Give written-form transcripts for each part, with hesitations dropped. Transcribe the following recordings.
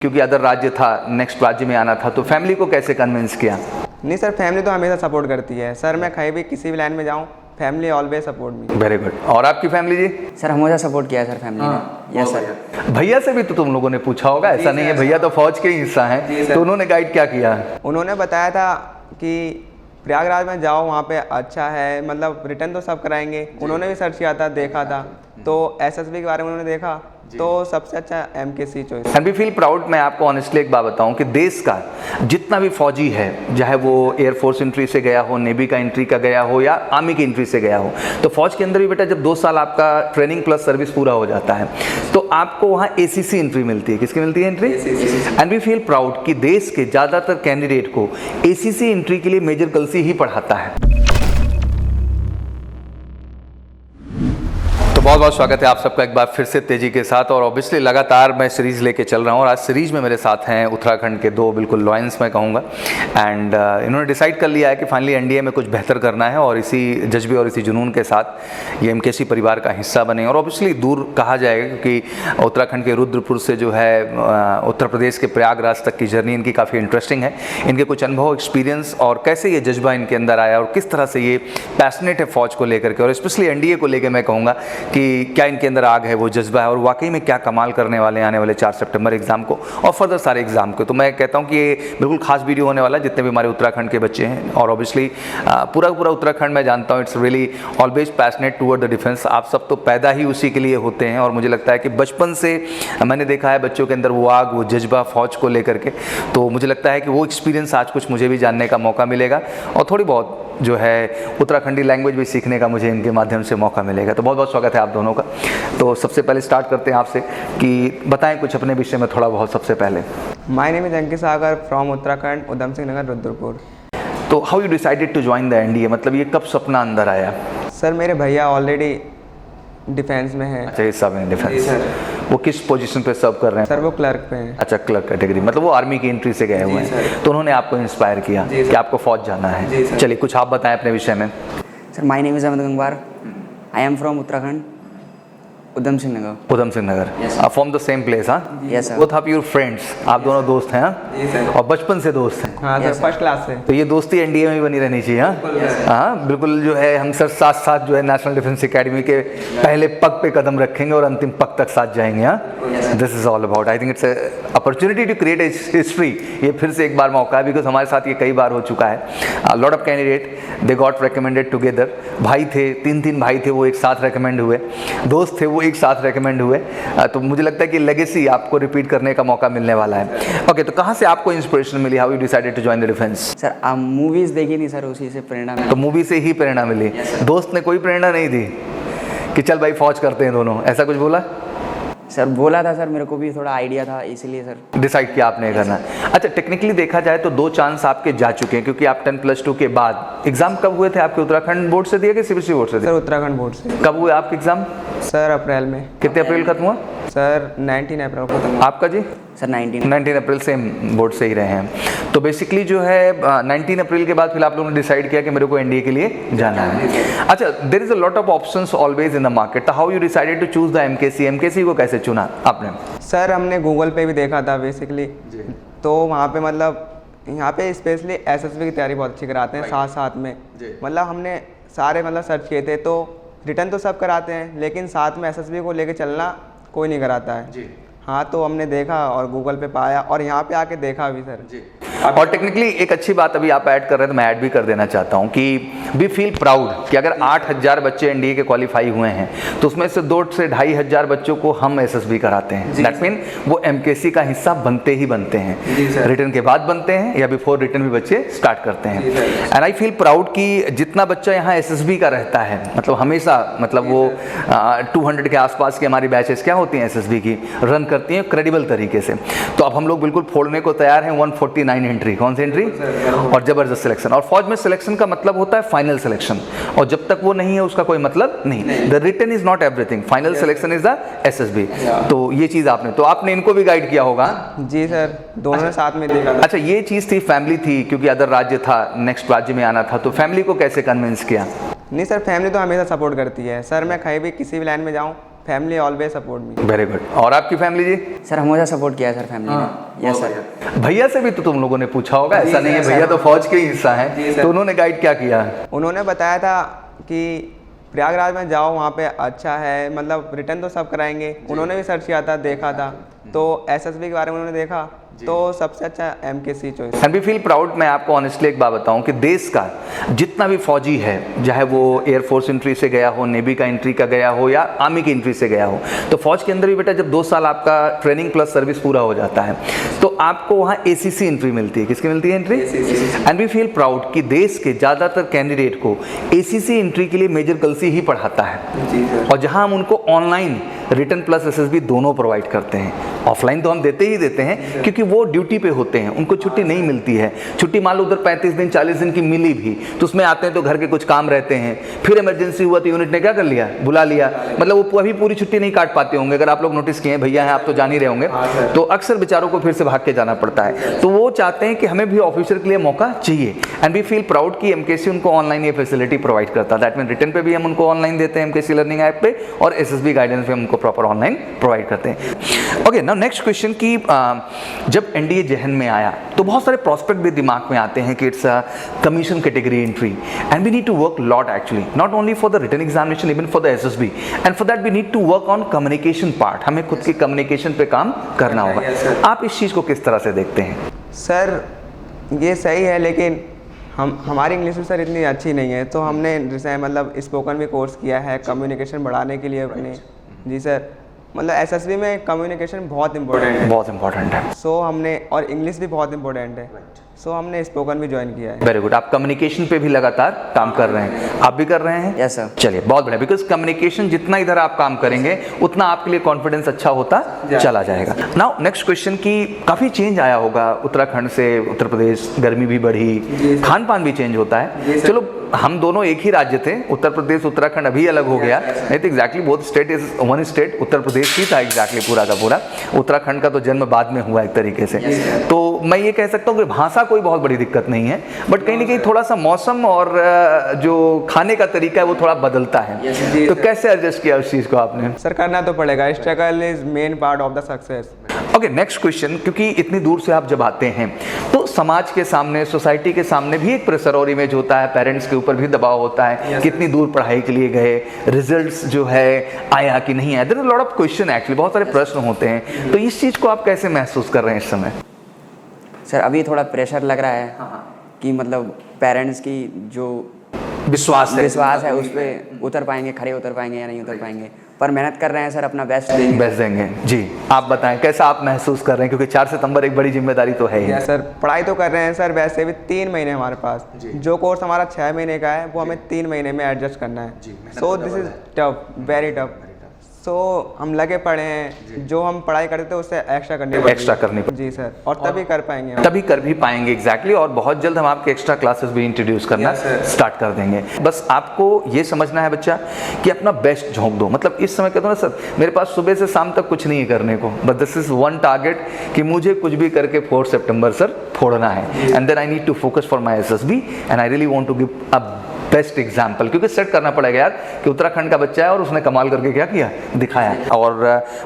क्योंकि अदर राज्य था, नेक्स्ट राज्य में आना था, तो फैमिली को कैसे कन्विंस किया? नहीं सर, फैमिली तो हमेशा सपोर्ट करती है सर। मैं कहीं भी किसी भी लाइन में जाऊँ, family always support me. Very good. और आपकी फैमिली जी? सर हमेशा सपोर्ट किया है सर फैमिली ने। Yes sir. भैया से भी तो तुम लोगों ने पूछा होगा, ऐसा नहीं है, भैया तो फौज के ही हिस्सा हैं, तो उन्होंने गाइड क्या किया? उन्होंने बताया था कि प्रयागराज में जाओ, वहाँ पे अच्छा है, मतलब रिटर्न तो सब कराएंगे। उन्होंने भी सर्च किया था, देखा था, तो एसएसबी के बारे में उन्होंने देखा, तो सबसे अच्छा MKC choice. And we feel proud. मैं आपको ऑनेस्टली एक बात बताऊं कि देश का जितना भी फौजी है, चाहे वो एयरफोर्स एंट्री से गया हो, नेवी का एंट्री का गया हो या आर्मी की एंट्री से गया हो, तो फौज के अंदर भी बेटा जब 2 साल आपका ट्रेनिंग प्लस सर्विस पूरा हो जाता है तो आपको वहाँ एसीसी एंट्री मिलती है। किसकी मिलती है entry? And we feel proud कि देश के ज़्यादातर कैंडिडेट को एसीसी एंट्री के लिए मेजर कलसी ही पढ़ाता है। तो बहुत बहुत स्वागत है आप सबका एक बार फिर से तेजी के साथ। और ऑब्वियसली लगातार मैं सीरीज़ लेके चल रहा हूँ और आज सीरीज़ में मेरे साथ हैं उत्तराखंड के 2 बिल्कुल लॉयंस मैं कहूँगा। एंड इन्होंने डिसाइड कर लिया है कि फाइनली एनडीए में कुछ बेहतर करना है और इसी जज्बे और इसी जुनून के साथ ये एमकेसी परिवार का हिस्सा बने। और ऑब्वियसली दूर कहा जाएगा क्योंकि उत्तराखंड के रुद्रपुर से जो है उत्तर प्रदेश के प्रयागराज तक की जर्नी इनकी काफ़ी इंटरेस्टिंग है। इनके कुछ अनुभव, एक्सपीरियंस और कैसे ये जज्बा इनके अंदर आया और किस तरह से ये पैशनेट है फौज को लेकर के और स्पेशली एनडीए को लेकर मैं कहूँगा कि क्या इनके अंदर आग है, वो जज्बा है और वाकई में क्या कमाल करने वाले आने वाले 4 सितंबर एग्जाम को और फर्दर सारे एग्जाम को। तो मैं कहता हूँ कि ये बिल्कुल खास वीडियो होने वाला है जितने भी हमारे उत्तराखंड के बच्चे हैं। और ऑब्वियसली पूरा उत्तराखंड मैं जानता हूँ it's really always passionate toward the defence. आप सब तो पैदा ही उसी के लिए होते हैं और मुझे लगता है कि बचपन से मैंने देखा है बच्चों के अंदर वो आग, वो जज्बा फौज को लेकर के। तो मुझे लगता है कि वो एक्सपीरियंस आज कुछ मुझे भी जानने का मौका मिलेगा और थोड़ी बहुत जो है उत्तराखंडी लैंग्वेज भी सीखने का मुझे इनके माध्यम से मौका मिलेगा। तो बहुत बहुत स्वागत है आप दोनों का। तो सबसे पहले स्टार्ट करते हैं आपसे कि बताएं कुछ अपने विषय में थोड़ा बहुत। सबसे पहले my name is Ankit Sagar from Uttarakhand, Udham Singh Nagar, Rudrapur. तो how you decided to join the NDA, मतलब ये कब सपना अंदर आया? सर मेरे भैया ऑलरेडी डिफेंस में है। अच्छा, हिस्सा में डिफेंस। वो किस पोजीशन पे सर्व कर रहे हैं? सर वो क्लर्क पे हैं। अच्छा, क्लर्क कैटेगरी, मतलब वो आर्मी की एंट्री से गए हुए हैं। तो उन्होंने आपको इंस्पायर किया कि आपको फौज जाना है। चलिए कुछ आप बताएं अपने विषय में। Sir my name is Ahmad Gangwar, I am from Uttarakhand, Udham Singh Nagar. Udham Singh Nagar, from the same place? हाँ, yes sir. Both of your friends, आप दोनों दोस्त हैं? हाँ, और बचपन से दोस्त हैं? हाँ सर, फर्स्ट क्लास से। तो ये दोस्ती एनडीए में ही बनी रहनी चाहिए। हाँ बिल्कुल, जो है हम सर साथ साथ जो है नेशनल डिफेंस एकेडमी के पहले पग पे कदम रखेंगे और अंतिम पग तक साथ जाएंगे। हाँ, this is all about, I think it's opportunity to create history. ये फिर से एक बार मौका है बिकॉज हमारे साथ ये कई बार हो चुका है। Lot of candidate they got recommended together. भाई थे, 3 भाई थे, वो एक साथ रिकमेंड हुए। दोस्त थे, वो एक साथ रिकमेंड हुए। तो मुझे लगता है कि लेगेसी आपको रिपीट करने का मौका मिलने वाला है। ओके, तो कहाँ से आपको इंस्पिरेशन मिली? How you decided to join the defence? Sir movies देखी थी सर, उसी से प्रेरणा मिली। तो मूवी से ही प्रेरणा मिली? दोस्त ने कोई प्रेरणा नहीं दी कि चल भाई फौज करते हैं दोनों, ऐसा कुछ बोला? सर बोला था सर, मेरे को भी थोड़ा आइडिया था, इसलिए सर डिसाइड किया आपने करना। अच्छा, टेक्निकली देखा जाए तो 2 चांस आपके जा चुके हैं क्योंकि आप 10+2 के बाद एग्जाम कब हुए थे आपके? उत्तराखंड बोर्ड से दिए कि सीबीएसई बोर्ड से दिए? सर उत्तराखंड बोर्ड से। कब हुए आपके एग्जाम? सर अप्रैल में। कितने अप्रैल खत्म हुआ? सर 19 अप्रैल को खत्म। आपका जी? सर 19 अप्रैल से बोर्ड से ही रहे हैं। तो बेसिकली जो है 19 अप्रैल के बाद फिर आप लोगों ने डिसाइड किया कि मेरे को एनडीए के लिए जाना है। अच्छा, there is a lot of options always in the market, how you decided to choose the MKC? MKC को कैसे चुना आपने? सर हमने गूगल पे भी देखा था बेसिकली, तो वहाँ पे मतलब यहाँ पे स्पेशली एसएसबी की तैयारी बहुत अच्छी कराते हैं साथ साथ में। मतलब हमने सारे मतलब सर्च किए थे, तो रिटर्न तो सब कराते हैं लेकिन साथ में एसएसबी को लेके चलना कोई नहीं कराता है। हाँ, तो हमने देखा और गूगल पे पाया और यहाँ पे आके देखा भी सर। और टेक्निकली एक अच्छी बात अभी आप ऐड कर रहे हैं तो मैं ऐड भी कर देना चाहता हूं कि वी फील प्राउड कि अगर 8000 बच्चे एनडीए के क्वालिफाई हुए हैं तो उसमें से 2 से 2500 बच्चों को हम एसएसबी कराते हैं। दैट मीन वो एमकेसी का हिस्सा बनते ही बनते हैं, रिटर्न के बाद बनते हैं या बिफोर रिटर्न भी बच्चे स्टार्ट करते हैं। एंड आई फील प्राउड कि जितना बच्चा यहाँ एसएसबी का रहता है, मतलब हमेशा, मतलब वो 200 के आसपास की हमारी बैचेस क्या होती हैं एसएसबी की, रन करती हैं क्रेडिबल तरीके से। तो अब हम लोग बिल्कुल फोड़ने को तैयार हैं 149 एंट्री। कौन सी एंट्री? और जबरदस्त सिलेक्शन। और फौज में सिलेक्शन का मतलब होता है फाइनल सिलेक्शन, और जब तक वो नहीं है उसका कोई मतलब नहीं। The written is not everything, final selection is the SSB. तो ये चीज आपने, तो आपने इनको भी गाइड किया होगा? जी सर, दोनों ने साथ में देखा। अच्छा, ये चीज थी, फैमिली थी, क्योंकि अदर राज्य था, नेक्स्ट राज्य में आना था, तो फैमिली को कैसे कन्विंस किया? नहीं सर, फैमिली तो हमेशा सपोर्ट करती है सर। मैं कहीं भी किसी भी लाइन में जाऊँ, family always support me. Very good. और आपकी फैमिली जी? सर हमेशा सपोर्ट किया है सर फैमिली ने। Yes sir. भैया से भी तो तुम लोगों ने पूछा होगा, ऐसा नहीं है, भैया तो फौज के ही हिस्सा हैं, तो उन्होंने गाइड क्या किया? उन्होंने बताया था कि प्रयागराज में जाओ, वहाँ पे अच्छा है, मतलब रिटर्न तो सब कराएंगे। उन्होंने भी सर्च किया था, देखा था, तो एसएसबी के बारे में उन्होंने देखा, तो सबसे अच्छा MKC choice. And we feel proud. मैं आपको ऑनेस्टली एक बात बताऊं कि देश का जितना भी फौजी है, चाहे वो एयरफोर्स एंट्री से गया हो, नेवी का एंट्री का गया हो या आर्मी की एंट्री से गया हो, तो फौज के अंदर भी बेटा जब 2 साल आपका ट्रेनिंग प्लस सर्विस पूरा हो जाता है तो आपको वहाँ एसीसी एंट्री मिलती है। किसकी मिलती है entry? And we feel proud कि देश के ज़्यादातर कैंडिडेट को एसीसी एंट्री के लिए मेजर कलसी ही पढ़ाता है, और जहाँ हम उनको ऑनलाइन रिटर्न प्लस एसएसबी दोनों प्रोवाइड करते हैं। ऑफलाइन तो हम देते ही देते हैं क्योंकि वो ड्यूटी पे होते हैं, उनको छुट्टी नहीं मिलती है। छुट्टी मान लो उधर 35 दिन 40 दिन की मिली भी, तो उसमें आते हैं तो घर के कुछ काम रहते हैं, फिर इमरजेंसी हुआ तो यूनिट ने क्या कर लिया, बुला लिया। मतलब वो अभी पूरी छुट्टी नहीं काट पाते होंगे। अगर आप लोग नोटिस किए हैं, भैया हैं आप तो जान ही रहे होंगे, तो अक्सर बेचारों को फिर से भाग के जाना पड़ता है। तो वो चाहते हैं कि हमें भी ऑफिसर के लिए मौका चाहिए। एंड वी फील प्राउड कि एमकेसी उनको ऑनलाइन ये फैसिलिटी प्रोवाइड करता है। दैट मीन रिटर्न पे भी हम उनको ऑनलाइन देते हैं एमकेसी लर्निंग ऐप पे, और एसएसबी गाइडेंस पे हम उनको प्रॉपर ऑनलाइन प्रोवाइड करते हैं। ओके, नाउ नेक्स्ट क्वेश्चन कि जब एनडीए जहन में आया तो बहुत सारे प्रॉस्पेक्ट भी दिमाग में आते हैं कि it's a commission category entry and we need to work lot actually, not only for the written examination, even for the SSB, and for that we need to work on communication part. हमें खुद की communication पे काम करना होगा। आप इस चीज़ को किस तरह से देखते हैं? सर ये सही है, लेकिन हमारी इंग्लिश भी सर इतनी अच्छी नहीं है, तो हमने जैसे मतलब स्पोकन भी कोर्स किया है कम्युनिकेशन बढ़ाने के लिए अपने। जी सर, मतलब एसएसबी में कम्युनिकेशन बहुत इंपॉर्टेंट है, बहुत इंपॉर्टेंट है। सो हमने, और इंग्लिश भी बहुत इंपॉर्टेंट है, सो हमने स्पोकन भी ज्वाइन किया है। Very good. आप कम्युनिकेशन पे भी लगातार काम कर रहे हैं, आप भी कर रहे हैं? Yes sir. चलिए बहुत बढ़िया, बिकॉज कम्युनिकेशन जितना इधर आप काम करेंगे उतना आपके लिए कॉन्फिडेंस अच्छा होता चला जाएगा। नाउ नेक्स्ट क्वेश्चन की काफ़ी चेंज आया होगा उत्तराखंड से उत्तर प्रदेश, गर्मी भी बढ़ी, खान पान भी चेंज होता है। चलो हम दोनों एक ही राज्य थे, उत्तर प्रदेश उत्तराखंड अभी अलग हो गया, नहीं तो exactly both state is one state. Uttar Pradesh ही था एग्जैक्टली पूरा का पूरा, उत्तराखंड का तो जन्म बाद में हुआ एक तरीके से। तो मैं ये कह सकता हूँ कि भाषा कोई बहुत बड़ी दिक्कत नहीं है, बट कहीं ना कहीं थोड़ा सा मौसम और जो खाने का तरीका है वो थोड़ा बदलता है। तो कैसे एडजस्ट किया उस चीज़ को आपने? सर करना तो पड़ेगा, struggle is main part of the success. Okay, next question, क्योंकि इतनी दूर से आप जब आते हैं तो समाज के सामने, सोसाइटी के सामने भी एक प्रेशर और इमेज होता है, पेरेंट्स के ऊपर भी दबाव होता है, कितनी दूर पढ़ाई के लिए गए, रिजल्ट्स जो है आया कि नहीं आया, there are lot of question actually, बहुत सारे प्रश्न होते हैं। तो इस चीज़ को आप कैसे महसूस कर रहे हैं इस समय? सर अभी थोड़ा प्रेशर लग रहा है कि मतलब पेरेंट्स की जो विश्वास है उस पर उतर पाएंगे, खड़े उतर पाएंगे या नहीं उतर पाएंगे, पर मेहनत कर रहे हैं सर, अपना बेस्ट देंगे। जी, आप बताएं कैसा आप महसूस कर रहे हैं, क्योंकि 4 सितंबर एक बड़ी जिम्मेदारी तो है ही। सर पढ़ाई तो कर रहे हैं सर, वैसे भी 3 महीने हमारे पास, जो कोर्स हमारा 6 महीने का है वो हमें 3 महीने में एडजस्ट करना है। So this is tough, very tough. So हम लगे पड़े हैं, जो हम पढ़ाई करते थे उससे एक्स्ट्रा करनी पड़ेगी। जी सर, और तभी कर पाएंगे हम। तभी कर भी पाएंगे एग्जैक्टली। और बहुत जल्द हम आपके एक्स्ट्रा क्लासेस भी इंट्रोड्यूस करना स्टार्ट कर देंगे। बस आपको ये समझना है बच्चा कि अपना बेस्ट झोंक दो। मतलब इस समय कहते हो ना सर, मेरे पास सुबह से शाम तक कुछ नहीं है करने को, but this is one target कि मुझे कुछ भी करके 4 सितंबर सर फोड़ना है, and then I need to focus for my SSB and I really want to give a best example. क्योंकि सेट करना पड़ेगा यार कि उत्तराखंड का बच्चा है और उसने कमाल करके क्या किया, दिखाया। और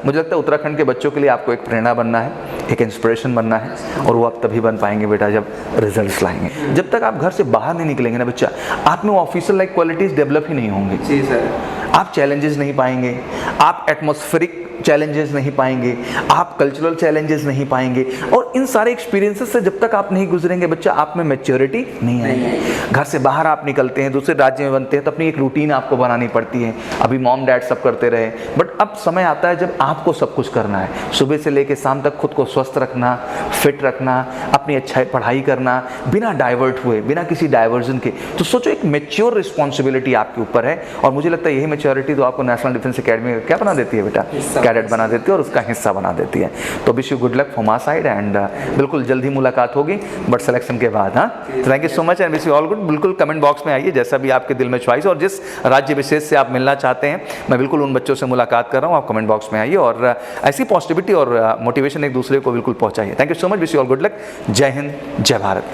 मुझे लगता है उत्तराखंड के बच्चों के लिए आपको एक प्रेरणा बनना है, एक इंस्पिरेशन बनना है, और वो आप तभी बन पाएंगे बेटा जब रिजल्ट्स लाएंगे। जब तक आप घर से बाहर नहीं निकलेंगे ना बच्चा, आप में ऑफिसर लाइक क्वालिटीज डेवलप ही नहीं होंगी। जी सर, आप चैलेंजेस नहीं पाएंगे, आप एटमॉस्फेरिक चैलेंजेस नहीं पाएंगे, आप कल्चरल चैलेंजेस नहीं पाएंगे, और इन सारे एक्सपीरियंसेस से जब तक आप नहीं गुजरेंगे बच्चा, आप में मैच्योरिटी नहीं आएगी। घर से बाहर आप निकलते हैं, दूसरे राज्य में बनते हैं, तो अपनी एक रूटीन आपको बनानी पड़ती है। अभी मॉम डैड सब करते रहे, बट अब समय आता है जब आपको सब कुछ करना है। सुबह से लेकर शाम तक खुद को स्वस्थ रखना, फिट रखना, अपनी अच्छा पढ़ाई करना, बिना डाइवर्ट हुए, बिना किसी डाइवर्जन के। तो सोचो, एक मैच्योर रिस्पॉन्सिबिलिटी आपके ऊपर है, और मुझे लगता है यही मैच्योरिटी तो आपको नेशनल डिफेंस अकेडमी क्या बना देती है बेटा, कैडेट बना देती है और उसका हिस्सा बना देती है। तो wish you good luck from our side, and बिल्कुल जल्दी मुलाकात होगी, बट सिलेक्शन के बाद। हाँ, thank you so much and wish you all good. बिल्कुल कमेंट बॉक्स में आइए, जैसा भी आपके दिल में चॉइस, और जिस राज्य विशेष से आप मिलना चाहते हैं, मैं बिल्कुल उन बच्चों से मुलाकात कर रहा हूँ। आप कमेंट बॉक्स में आइए और ऐसी पॉजिटिविटी और मोटिवेशन एक दूसरे को बिल्कुल पहुँचाइए। Thank you so much, wish you all good luck. जय हिंद, जय भारत।